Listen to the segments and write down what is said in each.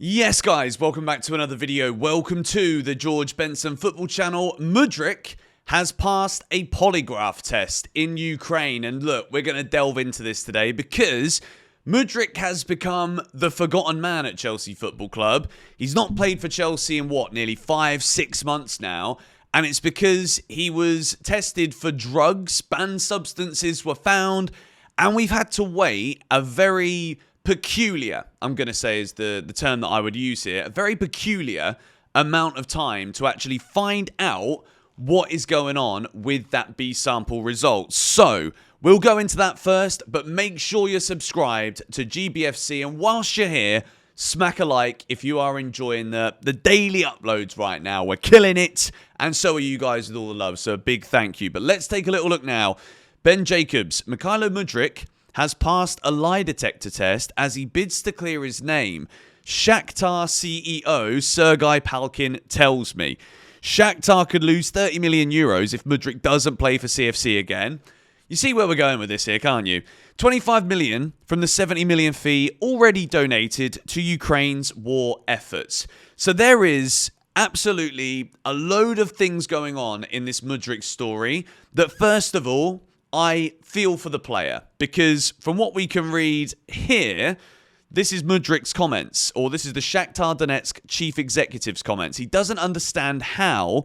Yes, guys, welcome back to another video. Welcome to the George Benson Football Channel. Mudryk has passed a polygraph test in Ukraine. And look, we're going to delve into this today because Mudryk has become the forgotten man at Chelsea Football Club. He's not played for Chelsea in nearly 5-6 months now. And it's because he was tested for drugs, banned substances were found, and we've had to wait a very peculiar, I'm going to say is the term that I would use here, a very peculiar amount of time to actually find out what is going on with that B sample result. So we'll go into that first, but make sure you're subscribed to GBFC. And whilst you're here, smack a like if you are enjoying the daily uploads right now. We're killing it, and so are you guys with all the love. So a big thank you. But let's take a little look now. Ben Jacobs, Mikhailo Mudryk has passed a lie detector test as he bids to clear his name. Shakhtar CEO Sergei Palkin tells me. Shakhtar could lose 30 million euros if Mudryk doesn't play for CFC again. You see where we're going with this here, can't you? 25 million from the 70 million fee already donated to Ukraine's war efforts. So there is absolutely a load of things going on in this Mudryk story that, first of all, I feel for the player, because from what we can read here, this is Mudryk's comments, or this is the Shakhtar Donetsk chief executive's comments. He doesn't understand how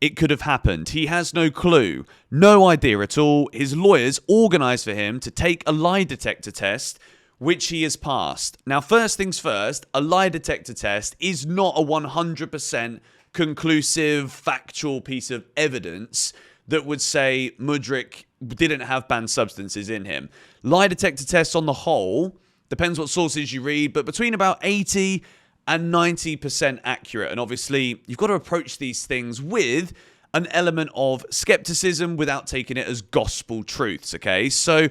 it could have happened. He has no clue, no idea at all. His lawyers organised for him to take a lie detector test, which he has passed. Now, first things first, a lie detector test is not a 100% conclusive, factual piece of evidence that would say Mudryk didn't have banned substances in him. Lie detector tests on the whole, depends what sources you read, but between about 80 and 90% accurate. And obviously, you've got to approach these things with an element of skepticism without taking it as gospel truths, okay? So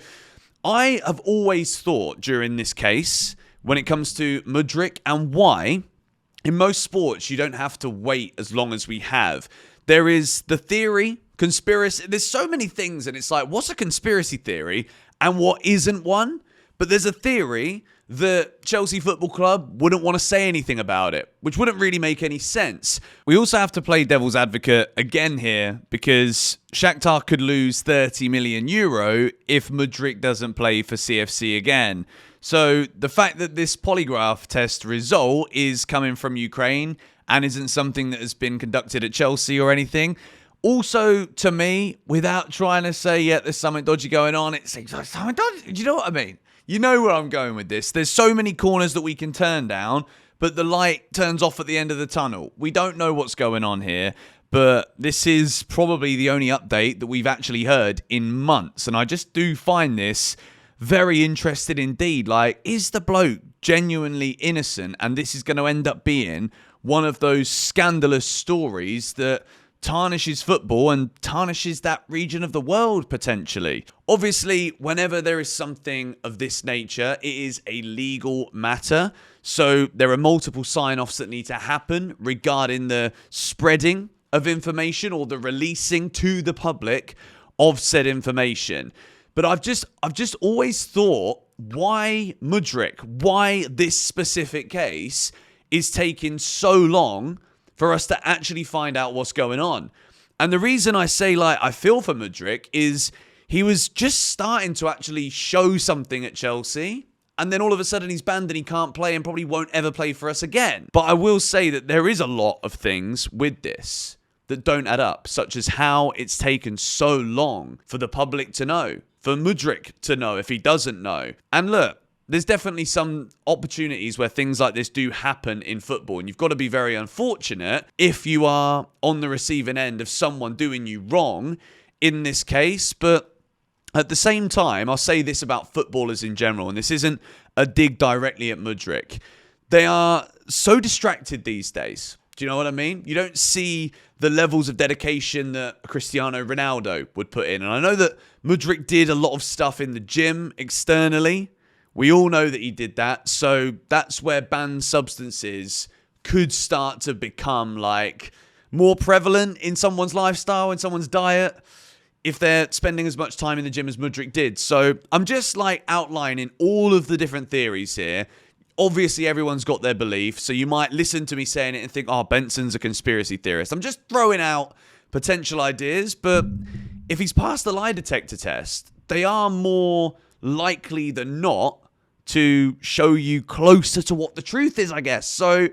I have always thought during this case, when it comes to Mudryk and why, in most sports, you don't have to wait as long as we have. There is the theory, conspiracy. There's so many things, and it's like, what's a conspiracy theory and what isn't one? But there's a theory that Chelsea Football Club wouldn't want to say anything about it, which wouldn't really make any sense. We also have to play devil's advocate again here, because Shakhtar could lose 30 million euro if Mudryk doesn't play for CFC again. So the fact that this polygraph test result is coming from Ukraine and isn't something that has been conducted at Chelsea or anything, also, to me, without trying to say, yeah, there's something dodgy going on, it seems like something dodgy. Do you know what I mean? You know where I'm going with this. There's so many corners that we can turn down, but the light turns off at the end of the tunnel. We don't know what's going on here, but this is probably the only update that we've actually heard in months. And I just do find this very interesting indeed. Like, is the bloke genuinely innocent? And this is going to end up being one of those scandalous stories that tarnishes football and tarnishes that region of the world potentially. Obviously, whenever there is something of this nature, it is a legal matter. So there are multiple sign-offs that need to happen regarding the spreading of information or the releasing to the public of said information. But I've just always thought, why Mudryk? Why this specific case is taking so long for us to actually find out what's going on? And the reason I say, like, I feel for Mudryk is he was just starting to actually show something at Chelsea, and then all of a sudden he's banned and he can't play and probably won't ever play for us again. But I will say that there is a lot of things with this that don't add up, such as how it's taken so long for the public to know, for Mudryk to know if he doesn't know. And look, there's definitely some opportunities where things like this do happen in football, and you've got to be very unfortunate if you are on the receiving end of someone doing you wrong in this case. But at the same time, I'll say this about footballers in general, and this isn't a dig directly at Mudryk. They are so distracted these days. Do you know what I mean? You don't see the levels of dedication that Cristiano Ronaldo would put in. And I know that Mudryk did a lot of stuff in the gym externally. We all know that he did that. So that's where banned substances could start to become like more prevalent in someone's lifestyle, in someone's diet, if they're spending as much time in the gym as Mudryk did. So I'm just like outlining all of the different theories here. obviously everyone's got their belief, so you might listen to me saying it and think, oh, Benson's a conspiracy theorist. I'm just throwing out potential ideas, but if he's passed the lie detector test, they are more likely than not to show you closer to what the truth is, I guess. So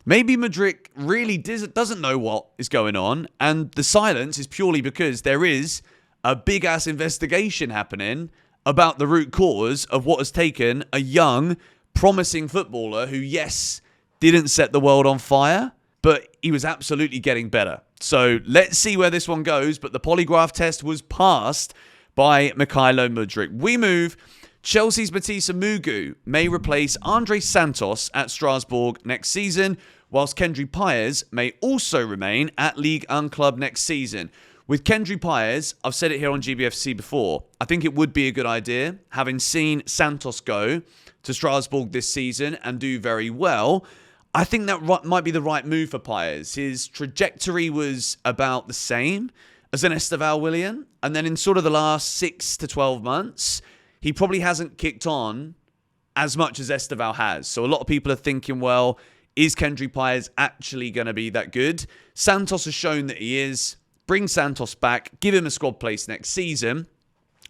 maybe Mudryk really doesn't know what is going on, and the silence is purely because there is a big-ass investigation happening about the root cause of what has taken a young, promising footballer who, yes, didn't set the world on fire, but he was absolutely getting better. So let's see where this one goes, but the polygraph test was passed by Mykhailo Mudryk. We move. Chelsea's Matissa Mugu may replace Andre Santos at Strasbourg next season, whilst Kendry Pires may also remain at Ligue 1 club next season. With Kendry Pires, I've said it here on GBFC before, I think it would be a good idea, having seen Santos go to Strasbourg this season and do very well. I think that might be the right move for Pires. His trajectory was about the same as an Esteval Willian, and then in sort of the last 6 to 12 months, he probably hasn't kicked on as much as Esteval has. So a lot of people are thinking, well, is Kendry Pires actually going to be that good? Santos has shown that he is. Bring Santos back, give him a squad place next season,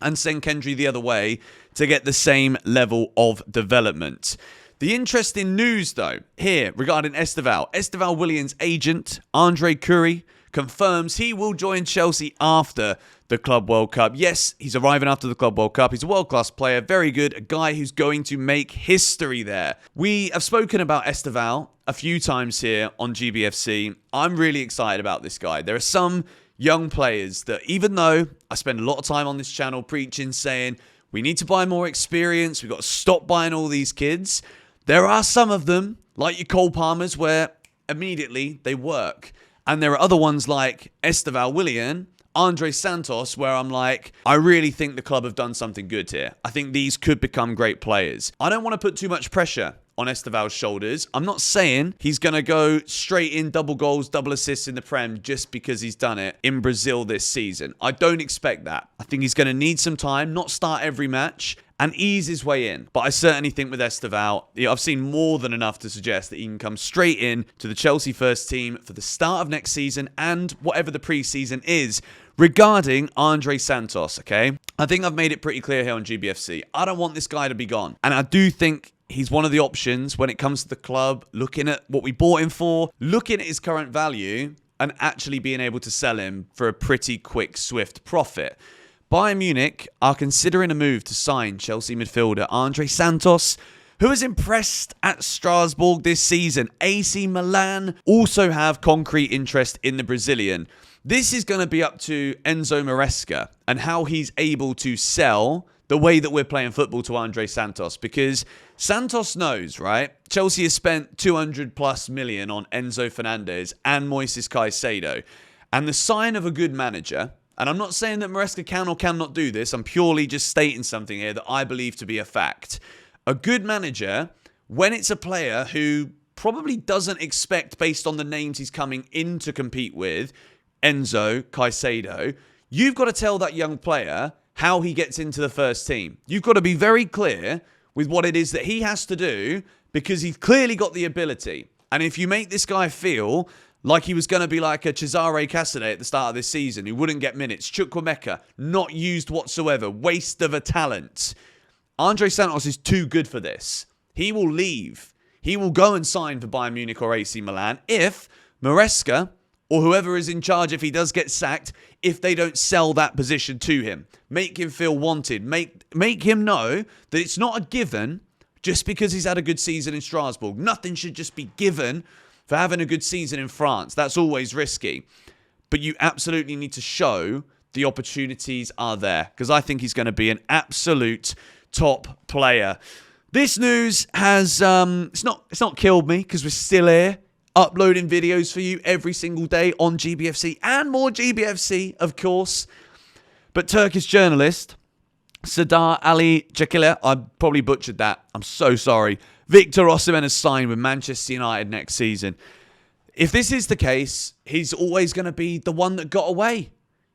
and send Kendry the other way to get the same level of development. The interesting news, though, here regarding Esteval Willian's agent, Andre Curry, confirms he will join Chelsea after the Club World Cup. Yes, he's arriving after the Club World Cup. He's a world-class player, very good, a guy who's going to make history there. We have spoken about Esteval a few times here on GBFC. I'm really excited about this guy. There are some young players that, even though I spend a lot of time on this channel preaching, saying we need to buy more experience, we've got to stop buying all these kids, there are some of them, like your Cole Palmers, where immediately they work. And there are other ones like Esteval Willian, Andre Santos, where I'm like, I really think the club have done something good here. I think these could become great players. I don't want to put too much pressure on Esteval's shoulders. I'm not saying he's going to go straight in double goals, double assists in the Prem just because he's done it in Brazil this season. I don't expect that. I think he's going to need some time, not start every match, and ease his way in. But I certainly think with Esteval, I've seen more than enough to suggest that he can come straight in to the Chelsea first team for the start of next season and whatever the pre-season is. Regarding Andre Santos, okay? I think I've made it pretty clear here on GBFC. I don't want this guy to be gone. And I do think he's one of the options when it comes to the club, looking at what we bought him for, looking at his current value, and actually being able to sell him for a pretty quick, swift profit. Bayern Munich are considering a move to sign Chelsea midfielder Andre Santos, who has impressed at Strasbourg this season. AC Milan also have concrete interest in the Brazilian. This is going to be up to Enzo Maresca and how he's able to sell the way that we're playing football to Andre Santos, because Santos knows, right? Chelsea has spent 200 plus million on Enzo Fernandez and Moises Caicedo. And the sign of a good manager, and I'm not saying that Maresca can or cannot do this, I'm purely just stating something here that I believe to be a fact. A good manager, when it's a player who probably doesn't expect, based on the names he's coming in to compete with, Enzo, Caicedo, you've got to tell that young player how he gets into the first team. You've got to be very clear with what it is that he has to do, because he's clearly got the ability. And if you make this guy feel like he was going to be like a Cesare Casadei at the start of this season, who wouldn't get minutes, Chukwuemeka, not used whatsoever, waste of a talent, Andre Santos is too good for this. He will leave. He will go and sign for Bayern Munich or AC Milan if Maresca or whoever is in charge, if he does get sacked, if they don't sell that position to him. Make him feel wanted. Make him know that it's not a given just because he's had a good season in Strasbourg. Nothing should just be given for having a good season in France. That's always risky. But you absolutely need to show the opportunities are there, because I think he's going to be an absolute top player. This news has it's not killed me, because we're still here uploading videos for you every single day on GBFC and more GBFC, of course. But Turkish journalist Sadar Ali Cekile, I probably butchered that, I'm so sorry, Victor Osimhen has signed with Manchester United next season. If this is the case, he's always going to be the one that got away.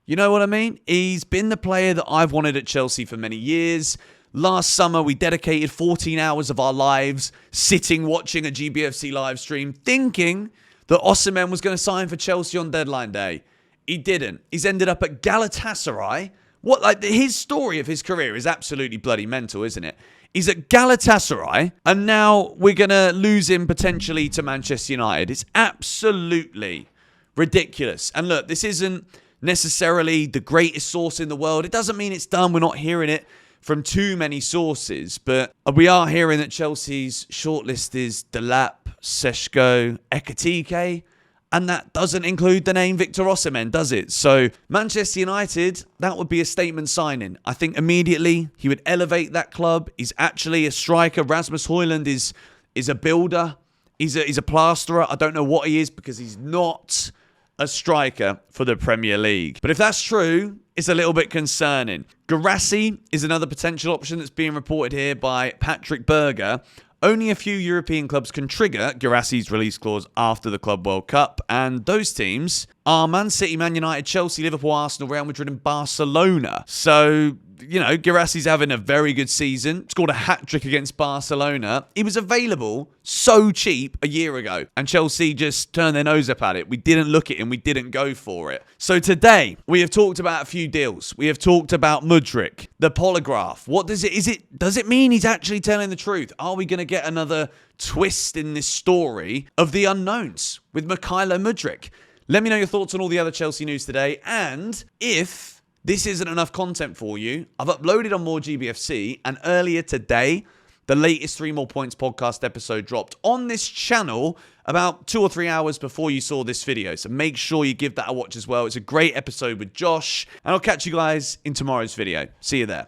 You know what I mean? He's been the player that I've wanted at Chelsea for many years. Last summer, we dedicated 14 hours of our lives sitting watching a GBFC live stream thinking that Osimhen was going to sign for Chelsea on deadline day. He didn't. He's ended up at Galatasaray. His story of his career is absolutely bloody mental, isn't it? He's at Galatasaray, and now we're going to lose him potentially to Manchester United. It's absolutely ridiculous. And look, this isn't necessarily the greatest source in the world. It doesn't mean it's done. We're not hearing it from too many sources, but we are hearing that Chelsea's shortlist is Delap, Seshko, Ekitike, and that doesn't include the name Victor Osimhen, does it? So Manchester United, that would be a statement signing. I think immediately he would elevate that club. He's actually a striker. Rasmus Højlund is a builder. He's a plasterer. I don't know what he is because he's not a striker for the Premier League. But if that's true, it's a little bit concerning. Guirassy is another potential option that's being reported here by Patrick Berger. Only a few European clubs can trigger Guirassy's release clause after the Club World Cup, and those teams are Man City, Man United, Chelsea, Liverpool, Arsenal, Real Madrid and Barcelona. So, Guirassy's having a very good season. Scored a hat-trick against Barcelona. He was available so cheap a year ago, and Chelsea just turned their nose up at it. We didn't look at him. We didn't go for it. So today, we have talked about a few deals. We have talked about Mudryk, the Polygraph. What does it mean he's actually telling the truth? Are we going to get another twist in this story of the unknowns with Mykhailo Mudryk? Let me know your thoughts on all the other Chelsea news today, and if this isn't enough content for you, I've uploaded on More GBFC, and earlier today, the latest 3 More Points podcast episode dropped on this channel about 2 or 3 hours before you saw this video. So make sure you give that a watch as well. It's a great episode with Josh, and I'll catch you guys in tomorrow's video. See you there.